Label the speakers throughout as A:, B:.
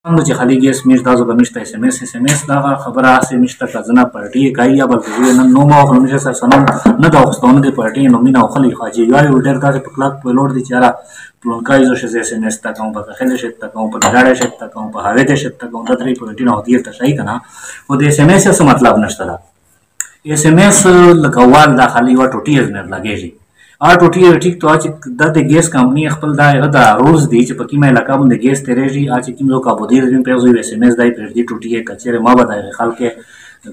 A: څنګه چې خالي ګیس میش تاسو به میشته اس ام اس دا خبره سه میشته کزنه پارټي کای یا بلکې نن نو ما خو میشه سره سنم نه دا واستونه دی پارټي نو مینا خلی خاجي یو ډیر تاسو په کلاک په لور دي چاره پلونکای زو شه اس ام اس تا کوم په خله شه تا کوم په ډاډه شه تا کوم په هاوی ته شه تا کوم د 3.0 نه هدیه ته شي کنه و د اس ام اس څه مطلب نشته دا اس ام اس لکوال داخلي و ټوټي نه لګیږي ټوټي ټیک ته چې د ګیس کمپنی خپل دا روز دی چې پکې مې علاقه باندې ګیس تیرېږي چې کوم یو کابودیر دې په یو اس ام اس دای پر دې ټوټي کچره ما بدای خلک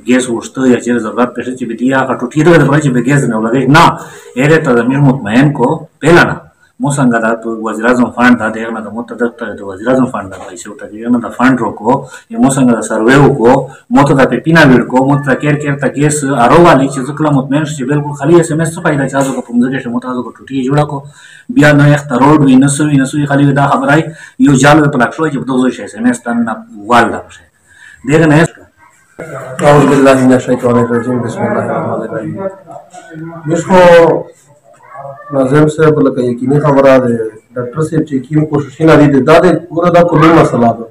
A: ګیس وشته یا چې ضرورت پېښه چې بیا ټوټي د چې به ګیس نه لګي نه اېره ته د مطمئن کو پهلا نه مو څنګه د وزیر اعظم فند دا دغه د متدق د وزیر اعظم فند د پیسې ته دیغه د فند روکو یو مو څنګه د سروې وکړو مو ته د پیپینا ویډکو مو ته کېر ته ګیس ارو والی چې ځکه مطمئن شې بالکل خالي اس ام اس څه فائدہ چازو کو پمزه کې متازو کو ټوټي جوړه کو بیا نه یخت روډ وینسوي خالي دا خبرای یو جال په پلاټ شو چې دوه شي اس ام اس تن والدا شه دغه نه
B: اعوذ بالله من الشیطان الرجیم بسم الله الرحمن الرحیم مشکو ناظم صاحب لکه یقیني خبره ده ډاکټر صاحب چې کوم کوششونه دي دا د پوره دا کومه مسله ده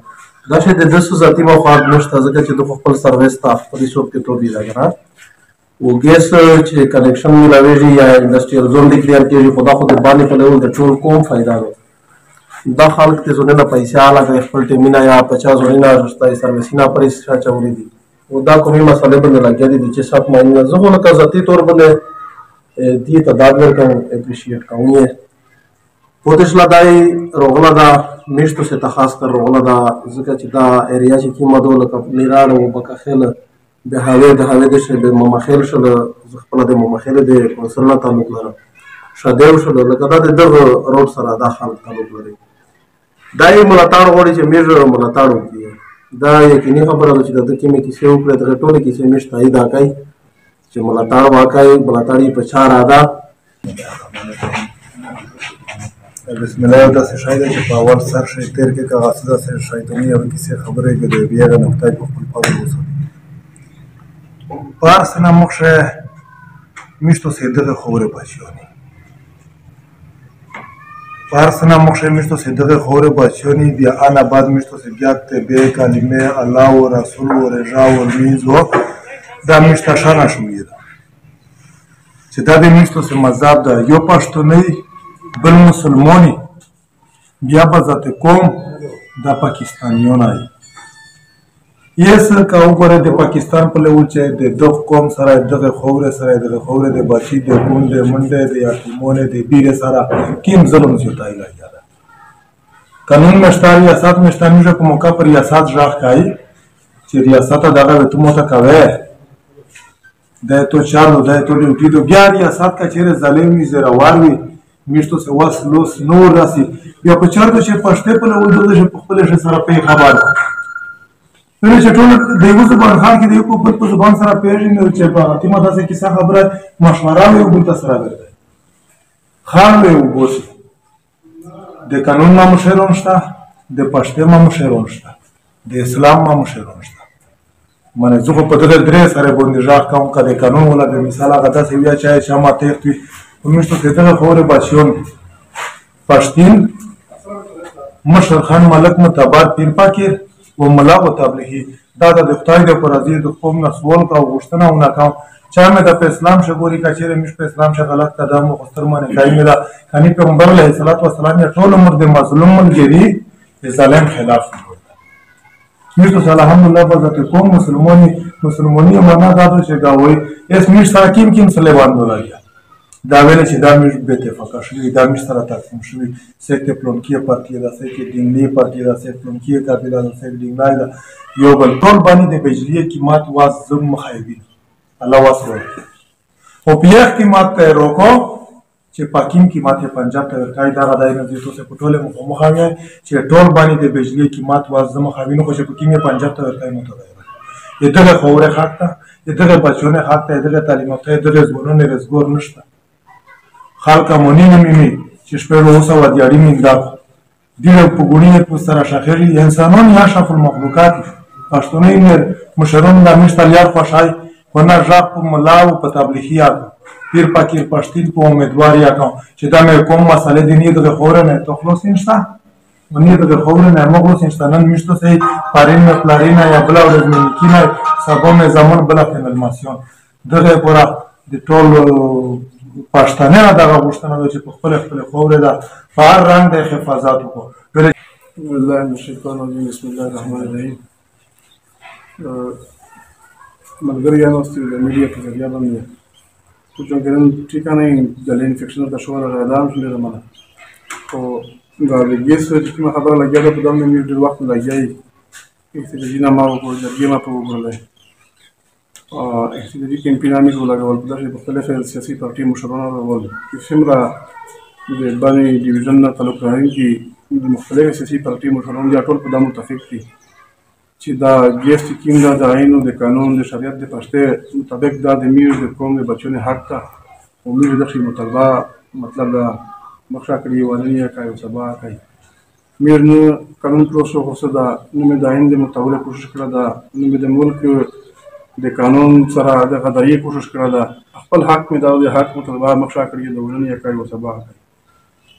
B: دا چې د 10 ذاتی مخاطب نشته ځکه چې د خپل سرویس ته خپل شوب کې تو دی راغره او ګیس چې کنیکشن ملاوي یا انډستریال زون دی کلیئر کېږي خدا خو د باندې په لور د ټول کوم فائدہ ده دا خلک ته زونه نه پیسې علاوه خپل ټیمینا یا 50 زونه رسټای سرویسینا پرې چاوري دي او دا کومه مسله باندې لګیا دي چې 7 مهینه زه خو لکه ذاتی تور باندې دي تداد ورکوم اپریشیټ کوم یې پوتشلا دای روغلا دا میشتو سے تخاص کر روغلا دا ځکه چې دا ایریا چې کیمه دو لکه میران او بکخل به هاوی د شه د ممخیل شل خپل د ممخیل د وصلنا تعلق لري شادیو شل لکه دا د روډ سره دا خلک تعلق لري دای ملاتړ غوړي چې میر ملاتړ وکړي دا یقیني خبره ده چې د کیمه کې څه وکړه د ټوله کې څه میشته ایدا کوي چې ملاتړ واقعي ملاتړي په چار ادا
C: بسم الله داسې شاید چې په اول سر شي تیر کې کاغذ داسې شایدونی او کیسه خبره کې بیا د نقطه په خپل پاو وسه پارسنا مخشه میشتو سیدغه خوره بچیونی پارسنا مخشه میشتو سیدغه خوره بچیونی بیا انا بعد میشتو سیدیات به کلمه الله و رسول و رجا و میزو دا میشته شانه شویده چې دا د میشتو سه مذهب ده یو پښتوني بل مسلمانی بیا به ذات قوم د پاکستانیونه یې کا وګوره د پاکستان په لور چې د دوه قوم سره دغه خوره د بچی د ګوند د منډه د یتیمونه د بیره سره کیم ظلم زیاتای لاګا قانون مشتار ریاست مشتانی کو موقع پر ریاست ژغ کای چې ریاست دغه ته مو ته کوي د تو چالو د تو ډیوټي دو بیا ریاست کا چیرې ظالمي زراوالوي میشتو سه واسلوس نور راسي یا په چارته چې پښته په لور دغه په خپل سره په خبر نو چې ټول دیو زبان خان کې دیو په زبان سره پیژنې چې په اتمه داسې کیسه خبره مشوره یو بل سره ورته خان یو بوس د قانون ما مشرون شته د پښته ما مشرون شته د اسلام ما مشرون شته مانه زه په دغه درې سره باندې ځاګ کوم کله قانون ولا د مثال هغه تاسو بیا چې شمه تختی ومشتو دغه خوره بچیون پښتین مشر خان ملک متبار پیر پاکیر و ملا و تبلیغی دا د خدای د پرازي د قوم نسول کا غشتنه ونه کا چا مې د اسلام شګوري کا چیرې مش په اسلام شه غلط قدم مخستر منه کای مې دا کني پیغمبر علیه الصلاۃ والسلام ټول عمر د مظلوم ملګری د ظالم خلاف میشتو سره الحمدلله بذات قوم مسلمانی معنا دا چې گاوي اس میش سره کیم سلیوان ولایا دا ویل چې دا میش به اتفاق شوی دا میش سره تقسیم شوی سکته پلونکی پارټي دا سکته دینګلی پارټي دا سکته پلونکی قابلیت دا سکته دینګلای دا یو بل ټول باندې د بجلی قیمت واز زم مخایبین الله واسره او پیخ قیمت ته روکو چې پاکیم قیمت پنجاب ته ورکای دا غدای نه دي تاسو په ټوله مخاوي چې ټول باندې د بجلی قیمت واز زم مخاوینو خو چې پاکیم پنجاب ته ورکای متوي دغه خوره حق ته دغه بچونه حق ته دغه تعلیمات ته دغه زګونو رزګور نشته خلک مونږ نیمه چې شپږ اوسه و دیاري من دا دیره په ګونی په سره شاخري انسانون یا شاف المخلوقات پښتوني مشرون د مشتلیار خوشای ونه ژغ په ملاو په تبلیغیات پیر پاکیر پښتین په امیدواریا کوم چې دا مې کوم مسله دینی د خوره نه تخلص نشته ونی دغه خبره نه موږ انسانان میشته سي پارین پلارینا یا بلا ورځ ممکنه سبا زمان بلا فینالماسیون دغه پورا د ټول پښتانه دغه غوښتنه ده چې په خپل خبره ده په هر رنګ د حفاظت وکړو.
B: بسم الله من الشیطان الرجیم بسم الله الرحمن الرحیم. ملګریانو د میډیا په ذریعه باندې چونکه نن ټیکانې د انفیکشن د شوره اعلان شوی دی منه خو دا د ګیس چې کومه خبره لګیا ده په دغه مې ډېر وخت لګیایي احتجاجي نامه وکړو جرګې ما په وګورلی احتجاجي کمپینان یې ولګول په داسې مختلفې سیاسي پارټي مشرانو راول چې څومره د باني ډیویژن نه تعلق لرونکي د مختلفو سیاسي پارټي مشران دي ټول په دا متفق دي چې دا ګیس چې کوم دا د آئین د قانون د شریعت د پښتې مطابق دا د میر د قوم د بچو نه حق ته او میر دغه مطالبه مطلب دا مخه کړی ولنی کوي او سبا کوي میر نه قانون پروسو خو دا نو د آئین د مطابق کوشش کړه دا نو د ملک د قانون سره د غدایي کوشش کړه دا خپل حق می دا د حق مطالبه مخه کړی د ولنی کوي او سبا کوي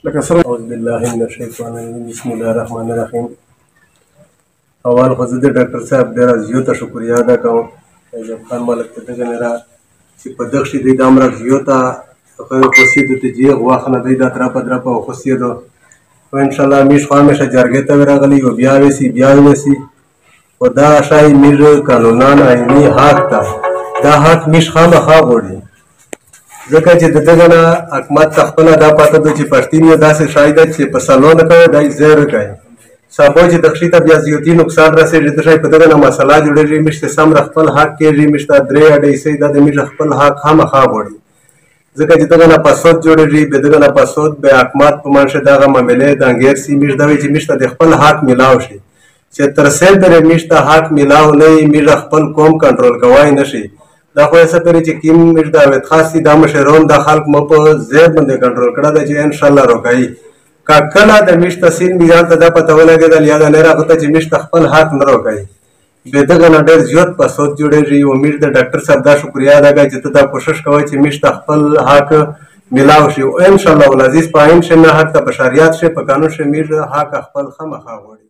B: لکه سره اعوذ بالله من الشیطان الرجیم بسم الله الرحمن الرحیم. اول خو زه د ډاکټر صاحب ډېره زیاته شکریه ادا کوم ایوب خان ملک ته دغه نه را چې په دغه شي د امر زیاته خوشیدو ته جیغ واخنه دی دا تر په خوشیدو او ان شاء الله میش خو همیشه جرګې ته راغلی او بیا وسی او دا شای میر قانونان آئینی حق ته دا حق میش خامخا غواړي ځکه چې دغه نه حکومت خپله دا پاته ده چې پښتون یې داسې شای ده چې په سلو نه کوي دا زیر کوي سبا چې دغشي ته بیا زیاتي نقصان رسېږي د شای په دغه نه مسله جوړېږي میشته سم خپل حق کېږي میشته درې اډې سي دا د میش خپل حق خامخا غواړي ځکه چې دغه نه پسود جوړېږي به دغه نه پسود به حکومت په منشه دغه معاملې د انګیر سي میش دا وایي چې میشته د خپل حق میلاو شي چې تر څو پورې میشته حق میلاو نه وي میش خپل قوم کنټرول کوای نه شي دا خو یې څه پورې چې کوم میش د عوید خاص دي دا مشرون د خلک مو په ځای باندې کنټرول کړی دی چې انشاءالله روکایي که کله د میشته سین میزان ته دا پته ولګېدل یا دا نه راغوته چې میشته خپل حق نه روکایي بې دغه نه ډېر زیات پسود جوړېږي او میش د ډاکټر صاحب دا شکریه ادا کوي چې ته دا کوشش کوئ چې میشته خپل حق میلاو شي او انشاءالله العزیز په آئین شي نه حق ته په شریعت شي په قانون شي میش حق خپل خامخا غواړي.